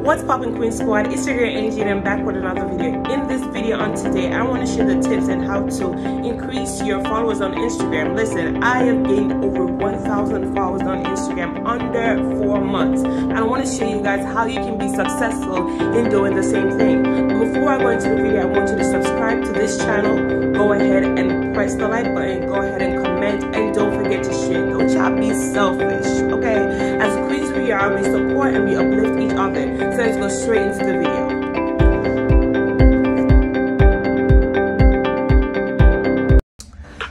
What's poppin', Queen Squad? It's your girl Angie and I'm back with another video. In this video on today, I want to share the tips and how to increase your followers on Instagram. Listen, I have gained over 1,000 followers on Instagram under 4 months. And I want to show you guys how you can be successful in doing the same thing. But before I go into the video, I want you to subscribe to this channel. Go ahead and press the like button. Go ahead and comment. And don't forget to share. Don't y'all be selfish, okay? As queens we are, we support and we uplift each other. So let's go straight into the video.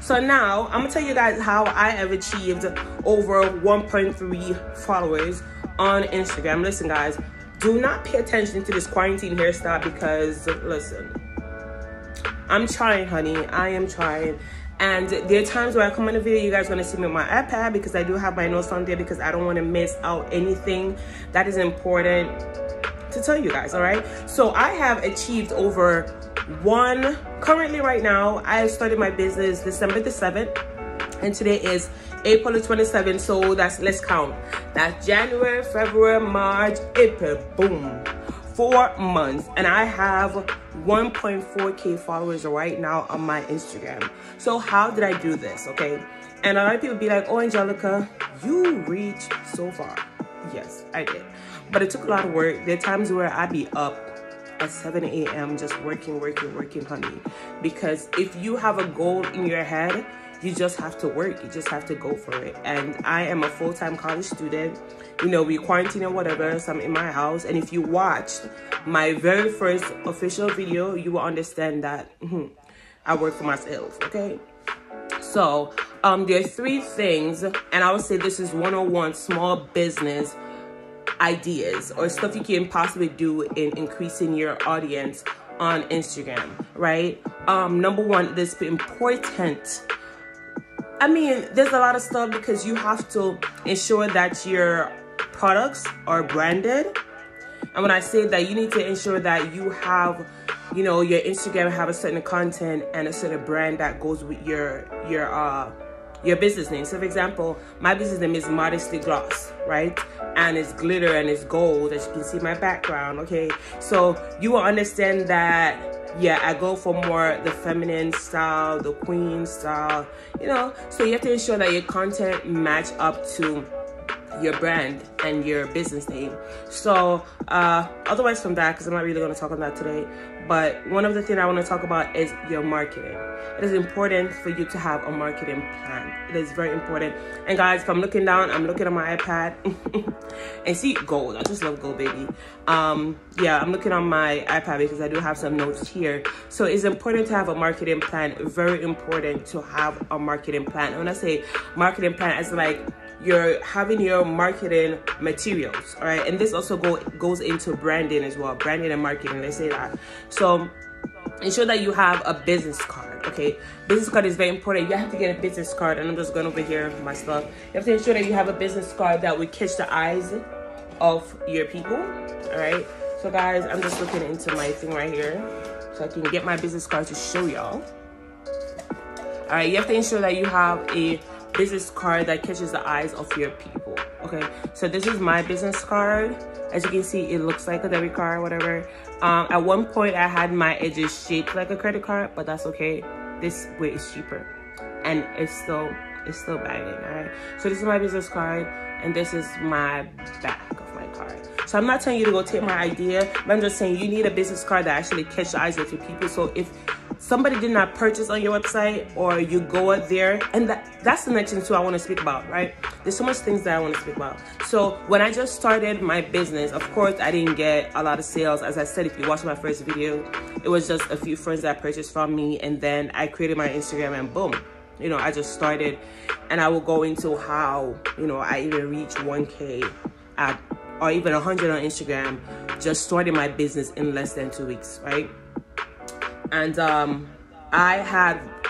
So now I'm gonna tell you guys how I have achieved over 1.3 followers on Instagram. Listen guys, do not pay attention to this quarantine hairstyle because listen, I'm trying, honey. I am trying. And there are times where I come in a video, you guys are going to see me on my iPad because I do have my notes on there because I don't want to miss out anything that is important to tell you guys, all right? So I have achieved over currently right now, I have started my business December the 7th and today is April the 27th. So let's count. That's January, February, March, April, boom. 4 months and I have 1.4k followers right now on my Instagram. So how did I do this? Okay, and a lot of people be like, oh Angelica, you reached so far. Yes, I did, but it took a lot of work. There are times where I be up at 7 a.m. just working, honey, because if you have a goal in your head, you just have to work, you just have to go for it. And I am a full-time college student. You know, we quarantine or whatever, so I'm in my house. And if you watched my very first official video, you will understand that I work for myself, okay? So there are 3 things, and I would say this is 101 small business ideas or stuff you can possibly do in increasing your audience on Instagram, right? Number 1, this is important. I mean, there's a lot of stuff because you have to ensure that your products are branded. And when I say that, you need to ensure that you have, you know, your Instagram have a certain content and a certain brand that goes with your business name. So for example, my business name is Modestygloss, right? And it's glitter and it's gold, as you can see my background, okay? So you will understand that, yeah, I go for more the feminine style, the queen style, you know? So you have to ensure that your content match up to your brand and your business name. So otherwise from that, because I'm not really going to talk on that today, but one of the things I want to talk about is your marketing. It is important for you to have a marketing plan. It is very important. And guys, if I'm looking down, I'm looking at my iPad and see gold. I just love gold, baby. Yeah, I'm looking on my iPad because I do have some notes here. So it's important to have a marketing plan. Very important to have a marketing plan. And when I say marketing plan, it's like you're having your marketing materials, all right? And this also goes into branding as well, branding and marketing, let's say that. So ensure that you have a business card, okay? Business card is very important. You have to get a business card, and I'm just going over here my stuff. You have to ensure that you have a business card that will catch the eyes of your people, all right? So guys, I'm just looking into my thing right here so I can get my business card to show y'all. All right, you have to ensure that you have a business card that catches the eyes of your people, okay? So this is my business card. As you can see, it looks like a debit card, whatever. At one point I had my edges shaped like a credit card, but that's okay. This way is cheaper and it's still banging, all right? So this is my business card and this is my back of my card. So I'm not telling you to go take my idea, but I'm just saying you need a business card that actually catches the eyes of your people. So if somebody did not purchase on your website or you go out there, and that's the next thing too I want to speak about, right? There's so much things that I want to speak about. So when I just started my business, of course I didn't get a lot of sales. As I said, if you watched my first video, it was just a few friends that purchased from me, and then I created my Instagram and boom, you know, I just started. And I will go into how, you know, I even reached 1K or even 100 on Instagram, just starting my business in less than 2 weeks, right? And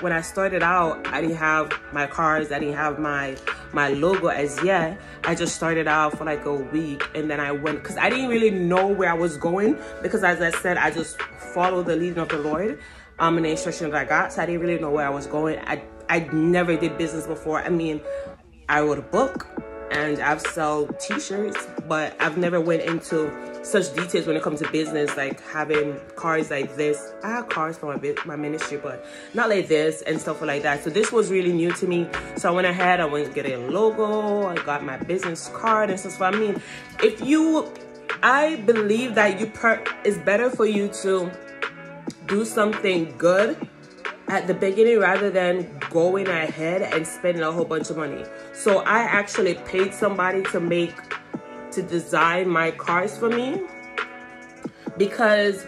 when I started out, I didn't have my cards, I didn't have my logo as yet. I just started out for like a week, and then I went, because I didn't really know where I was going, because as I said, I just followed the leading of the Lord and the instructions I got. So I didn't really know where I was going. I never did business before. I mean, I wrote a book and I've sold t-shirts, but I've never went into such details when it comes to business, like having cards like this. I have cards for my ministry, but not like this and stuff like that. So this was really new to me. So I went ahead, I went to get a logo, I got my business card and stuff. So I mean, I believe that it's better for you to do something good at the beginning rather than going ahead and spending a whole bunch of money. So I actually paid somebody to design my cards for me, because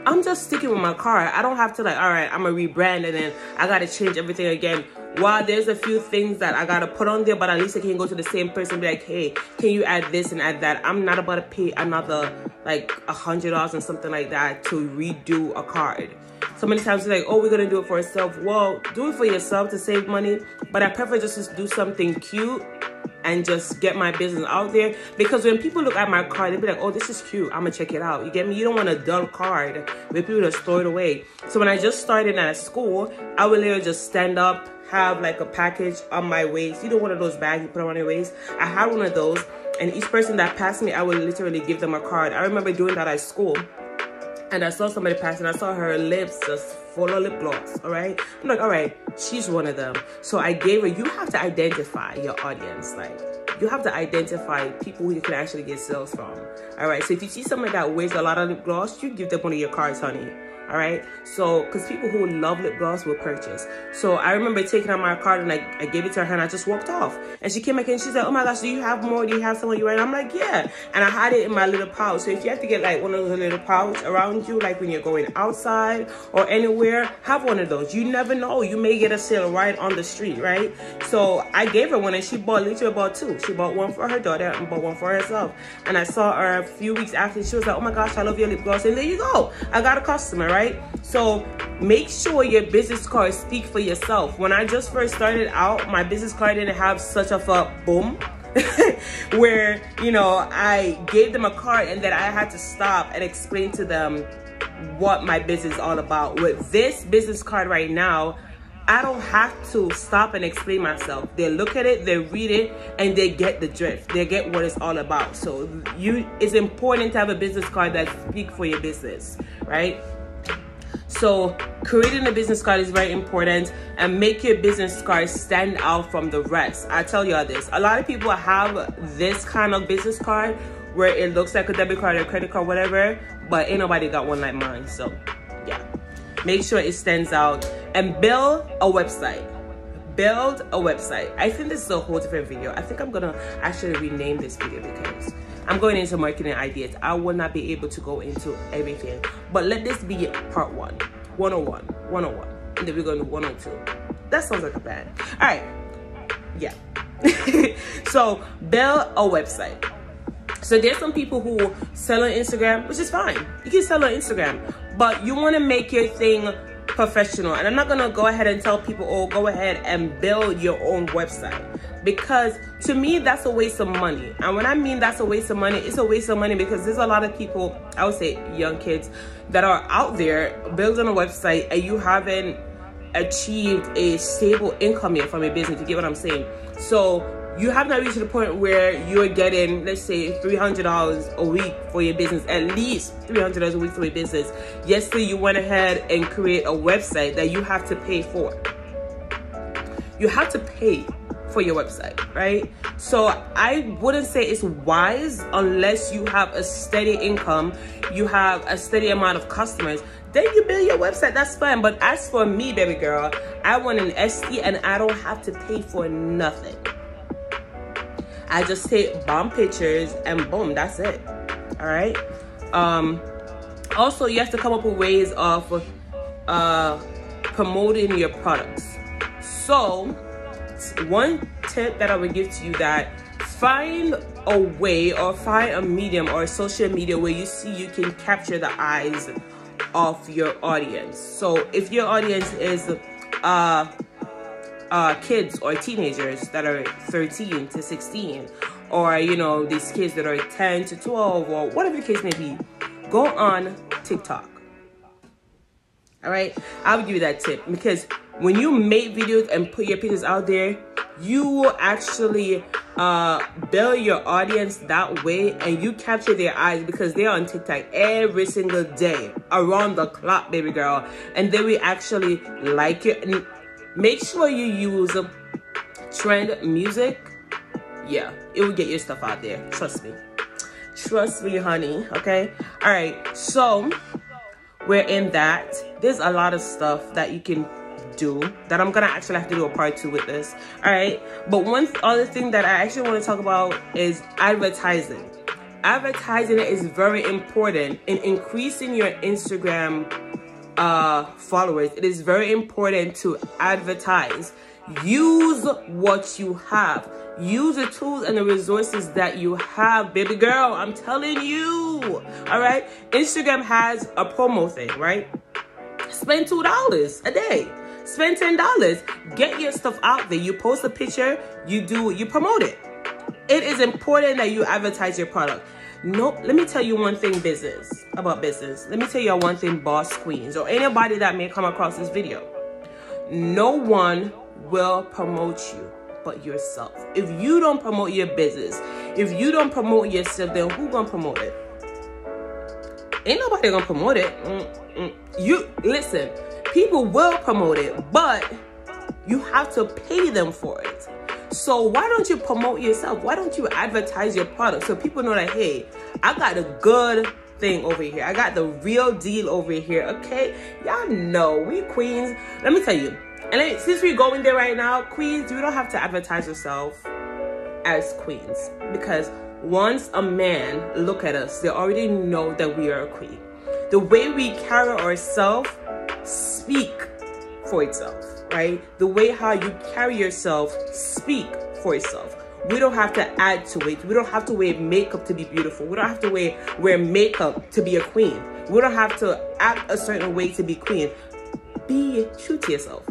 I'm just sticking with my card. I don't have to like, all right, I'm gonna rebrand and then I gotta change everything again. While there's a few things that I gotta put on there, but at least I can go to the same person and be like, hey, can you add this and add that? I'm not about to pay another like $100 and something like that to redo a card. So many times it's like, oh, we're gonna do it for ourselves. Well, do it for yourself to save money, but I prefer just to do something cute and just get my business out there. Because when people look at my card, they'll be like, oh, this is cute, I'm gonna check it out. You get me? You don't want a dull card where people just throw it away. So when I just started at school, I would literally just stand up, have like a package on my waist. You know, one of those bags you put on your waist? I had one of those, and each person that passed me, I would literally give them a card. I remember doing that at school. And I saw somebody pass and I saw her lips just full of lip gloss, all right? I'm like, all right, she's one of them. So I gave her, you have to identify your audience. Like, you have to identify people who you can actually get sales from, all right? So if you see somebody that wears a lot of lip gloss, you give them one of your cards, honey. All right, so because people who love lip gloss will purchase. So I remember taking out my card and I gave it to her and I just walked off. And she came back and she said, oh my gosh, do you have more? Do you have someone you wear? And I'm like, yeah. And I had it in my little pouch. So if you have to get like one of those little pouch around you, like when you're going outside or anywhere, have one of those. You never know, you may get a sale right on the street, right? So I gave her one and she literally bought two. She bought one for her daughter and bought one for herself. And I saw her a few weeks after, she was like, oh my gosh, I love your lip gloss. And there you go, I got a customer, right? So make sure your business cards speak for yourself. When I just first started out, my business card didn't have such of a boom where, you know, I gave them a card and then I had to stop and explain to them what my business is all about. With this business card right now, I don't have to stop and explain myself. They look at it, they read it, and they get the drift. They get what it's all about. So it's important to have a business card that speaks for your business, right? So creating a business card is very important, and make your business card stand out from the rest. I tell y'all this, a lot of people have this kind of business card where it looks like a debit card or credit card, whatever, but ain't nobody got one like mine. So yeah, make sure it stands out and build a website. Build a website. I think this is a whole different video. I think I'm gonna actually rename this video because I'm going into marketing ideas. I will not be able to go into everything, but let this be part 101, and then we're going to 102. That sounds like a plan. All right, yeah. So build a website. So there's some people who sell on Instagram, which is fine. You can sell on Instagram, but you want to make your thing professional. And I'm not gonna go ahead and tell people, oh, go ahead and build your own website, because to me that's a waste of money. And when I mean that's a waste of money, it's a waste of money because there's a lot of people, I would say young kids, that are out there building a website and you haven't achieved a stable income yet from your business. You get what I'm saying? So you have not reached the point where you're getting, let's say, $300 a week for your business, at least $300 a week for your business. Yesterday, you went ahead and create a website that you have to pay for. You have to pay for your website, right? So I wouldn't say it's wise unless you have a steady income, you have a steady amount of customers. Then you build your website, that's fine. But as for me, baby girl, I want an ST and I don't have to pay for nothing. I just take bomb pictures and boom, that's it. All right. Also, you have to come up with ways of promoting your products. So one tip that I would give to you, that find a way or find a medium or social media where you see you can capture the eyes of your audience. So if your audience is kids or teenagers that are 13 to 16, or you know, these kids that are 10 to 12, or whatever the case may be, go on TikTok. All right, I'll give you that tip, because when you make videos and put your pictures out there, you will actually build your audience that way, and you capture their eyes, because they're on TikTok every single day, around the clock, baby girl, and they will actually like it. And make sure you use trend music. Yeah, it will get your stuff out there. Trust me, honey. Okay. All right, so we're in that. There's a lot of stuff that you can do that I'm gonna actually have to do a part 2 with this. All right, but one other thing that I actually want to talk about is advertising. Advertising is very important in increasing your Instagram followers. It is very important to advertise. Use what you have. Use the tools and the resources that you have, baby girl. I'm telling you. All right, Instagram has a promo thing, right? Spend $2 a day. Spend $10. Get your stuff out there. You post a picture, you promote it. It is important that you advertise your product. No, let me tell you one thing about business. Let me tell you one thing, boss queens, or anybody that may come across this video. No one will promote you but yourself. If you don't promote your business, if you don't promote yourself, then who gonna promote it? Ain't nobody gonna promote it. You listen, people will promote it, but you have to pay them for it. So why don't you promote yourself? Why don't you advertise your product so people know that, hey, I got a good thing over here. I got the real deal over here, okay? Y'all know we queens. Let me tell you, and since we're going there right now, queens, you don't have to advertise yourself as queens, because once a man look at us, they already know that we are a queen. The way we carry ourselves speak for itself, right? The way how you carry yourself speak for itself. We don't have to add to it. We don't have to wear makeup to be beautiful. We don't have to wear makeup to be a queen. We don't have to act a certain way to be queen. Be true to yourself.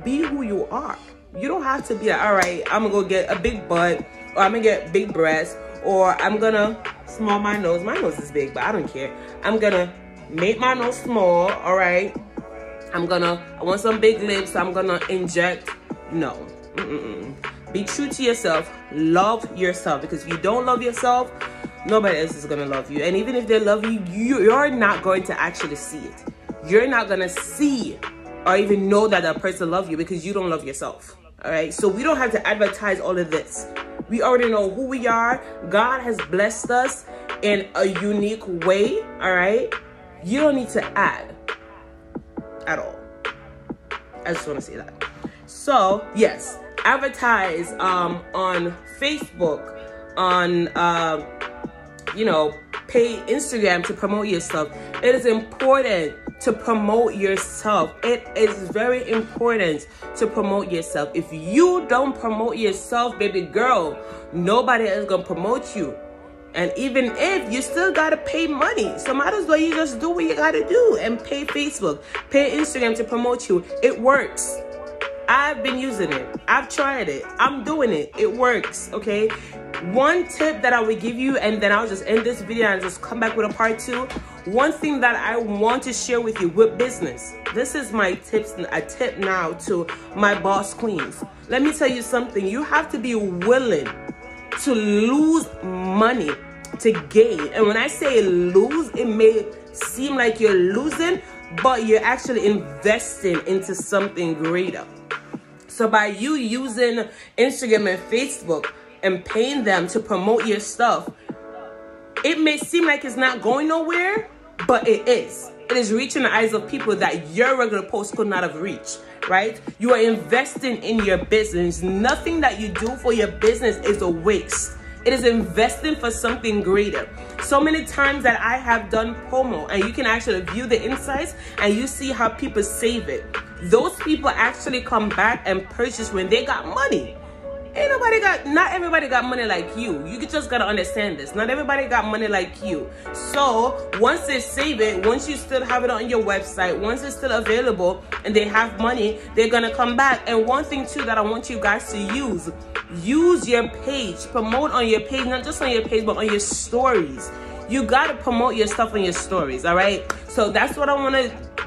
Be who you are. You don't have to be like, all right, I'm gonna go get a big butt, or I'm gonna get big breasts, or I'm gonna small my nose. My nose is big, but I don't care. I'm gonna make my nose small, all right? I want some big lips, so I'm gonna inject. No. Be true to yourself. Love yourself, because if you don't love yourself, nobody else is gonna love you. And even if they love you, you're not going to actually see it. You're not gonna see or even know that that person loves you, because you don't love yourself. All right, so we don't have to advertise all of this. We already know who we are. God has blessed us in a unique way. All right, you don't need to add at all. I just want to say that. So yes, advertise on Facebook, on pay Instagram to promote yourself. It is important to promote yourself. It is very important to promote yourself. If you don't promote yourself, baby girl, nobody is gonna promote you. And even if, you still gotta pay money. So might as well you just do what you gotta do and pay Facebook, pay Instagram to promote you. It works. I've been using it. I've tried it. I'm doing it. It works, okay? One tip that I will give you, and then I'll just end this video and just come back with a part 2. One thing that I want to share with you with business. This is my tips, a tip now to my boss queens. Let me tell you something. You have to be willing to lose money to gain. And when I say lose, it may seem like you're losing, but you're actually investing into something greater. So by you using Instagram and Facebook and paying them to promote your stuff, it may seem like it's not going nowhere, but it is. It is reaching the eyes of people that your regular post could not have reached, right? You are investing in your business. Nothing that you do for your business is a waste. It is investing for something greater. So many times that I have done promo, and you can actually view the insights and you see how people save it. Those people actually come back and purchase when they got money. Not everybody got money like you. You just gotta understand this. Not everybody got money like you. So once they save it, once you still have it on your website, once it's still available and they have money, they're gonna come back. And one thing too that I want you guys to use your page. Promote on your page, not just on your page, but on your stories. You gotta promote your stuff on your stories, all right? So that's what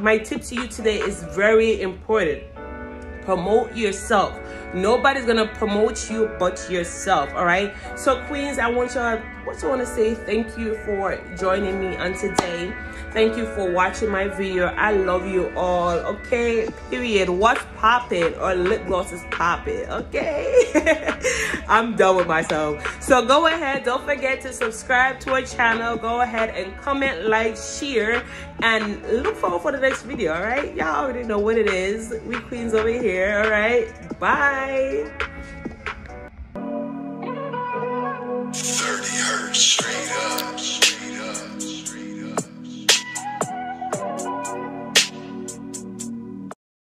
my tip to you today is very important. Promote yourself. Nobody's gonna promote you but yourself. All right, so queens, I want to say thank you for joining me on today. Thank you for watching my video. I love you all. Okay, period. What's poppin'? Or lip gloss is poppin'. Okay. I'm done with myself. So go ahead, don't forget to subscribe to our channel. Go ahead and comment, like, share, and look forward for the next video. All right, y'all already know what it is. We queens over here. All right, bye.